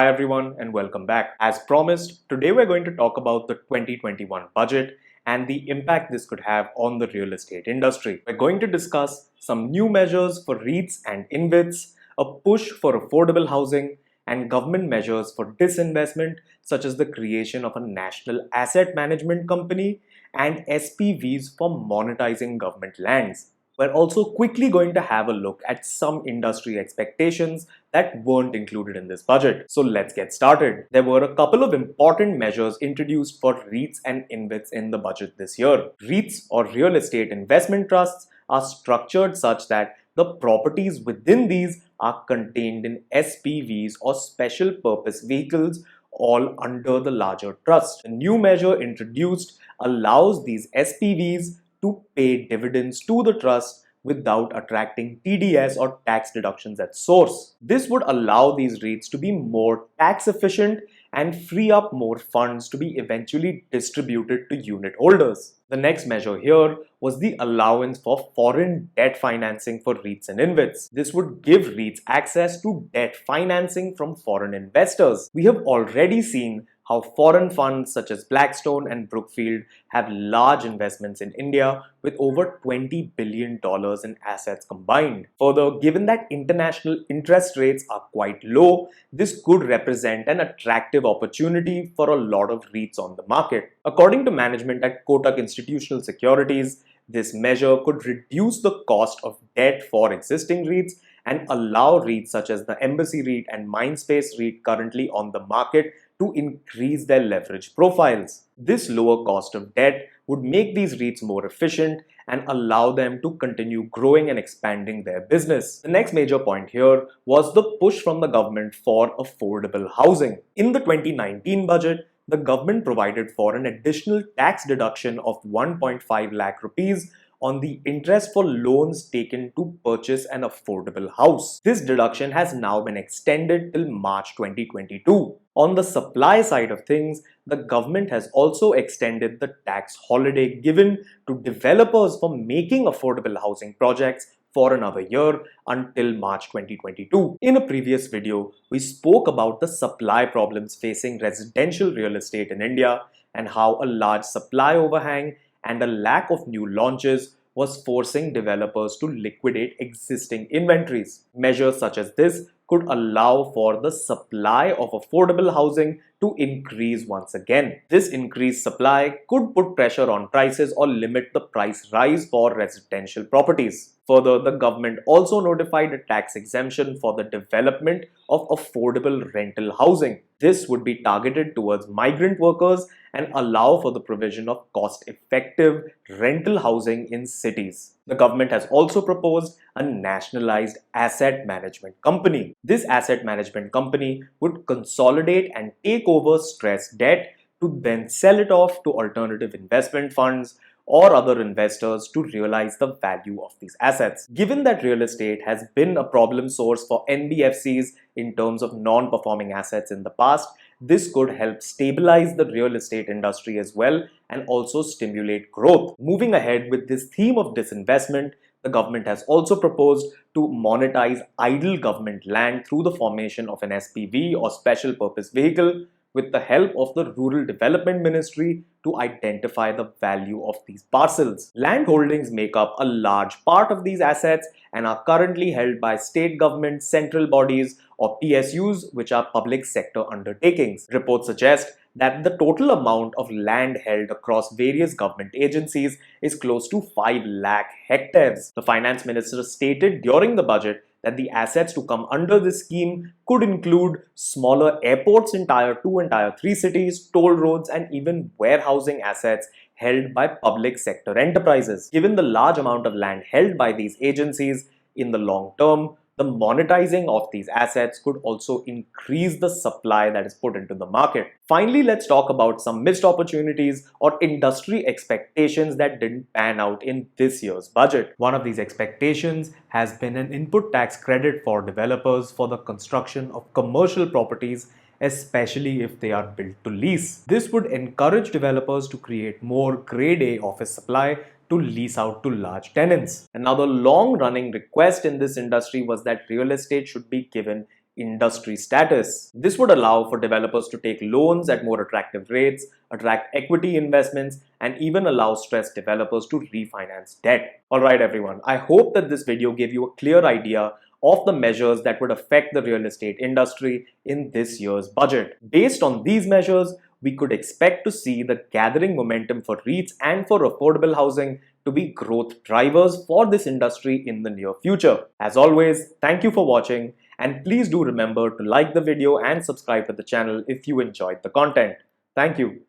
Hi everyone and welcome back. As promised, today we're going to talk about the 2021 budget and the impact this could have on the real estate industry. We're going to discuss some new measures for REITs and InvITs, a push for affordable housing, and government measures for disinvestment such as the creation of a national asset management company and SPVs for monetizing government lands. We're also quickly going to have a look at some industry expectations that weren't included in this budget. So let's get started. There were a couple of important measures introduced for REITs and InvITs in the budget this year. REITs or real estate investment trusts are structured such that the properties within these are contained in SPVs or special purpose vehicles all under the larger trust. A new measure introduced allows these SPVs to pay dividends to the trust without attracting TDS or tax deductions at source. This would allow these REITs to be more tax efficient and free up more funds to be eventually distributed to unit holders. The next measure here was the allowance for foreign debt financing for REITs and InvITs. This would give REITs access to debt financing from foreign investors. We have already seen how foreign funds such as Blackstone and Brookfield have large investments in India with over $20 billion in assets combined. Further, given that international interest rates are quite low, this could represent an attractive opportunity for a lot of REITs on the market. According to management at Kotak Institutional Securities, this measure could reduce the cost of debt for existing REITs and allow REITs such as the Embassy REIT and Mindspace REIT currently on the market to increase their leverage profiles. This lower cost of debt would make these REITs more efficient and allow them to continue growing and expanding their business. The next major point here was the push from the government for affordable housing. In the 2019 budget, the government provided for an additional tax deduction of 1.5 lakh rupees on the interest for loans taken to purchase an affordable house. This deduction has now been extended till March 2022. On the supply side of things, the government has also extended the tax holiday given to developers for making affordable housing projects for another year until March 2022. In a previous video, we spoke about the supply problems facing residential real estate in India and how a large supply overhang and a lack of new launches was forcing developers to liquidate existing inventories. Measures such as this could allow for the supply of affordable housing to increase once again. This increased supply could put pressure on prices or limit the price rise for residential properties. Further, the government also notified a tax exemption for the development of affordable rental housing. This would be targeted towards migrant workers and allow for the provision of cost-effective rental housing in cities. The government has also proposed a nationalized asset management company. This asset management company would consolidate and take over stressed debt to then sell it off to alternative investment funds or other investors to realize the value of these assets. Given that real estate has been a problem source for NBFCs in terms of non-performing assets in the past, this could help stabilize the real estate industry as well and also stimulate growth. Moving ahead with this theme of disinvestment, the government has also proposed to monetize idle government land through the formation of an SPV or special purpose vehicle with the help of the Rural Development Ministry to identify the value of these parcels. Land holdings make up a large part of these assets and are currently held by state governments, central bodies, or PSUs, which are public sector undertakings. Reports suggest that the total amount of land held across various government agencies is close to 5 lakh hectares. The finance minister stated during the budget that the assets to come under this scheme could include smaller airports in Tier 2 and Tier 3 cities, toll roads, and even warehousing assets held by public sector enterprises. Given the large amount of land held by these agencies, in the long term, the monetizing of these assets could also increase the supply that is put into the market. Finally, let's talk about some missed opportunities or industry expectations that didn't pan out in this year's budget. One of these expectations has been an input tax credit for developers for the construction of commercial properties, especially if they are built to lease. This would encourage developers to create more Grade A office supply to lease out to large tenants. Another long-running request in this industry was that real estate should be given industry status. This would allow for developers to take loans at more attractive rates, attract equity investments, and even allow stressed developers to refinance debt. Alright everyone, I hope that this video gave you a clear idea of the measures that would affect the real estate industry in this year's budget. Based on these measures, we could expect to see the gathering momentum for REITs and for affordable housing to be growth drivers for this industry in the near future. As always, thank you for watching, and please do remember to like the video and subscribe to the channel if you enjoyed the content. Thank you.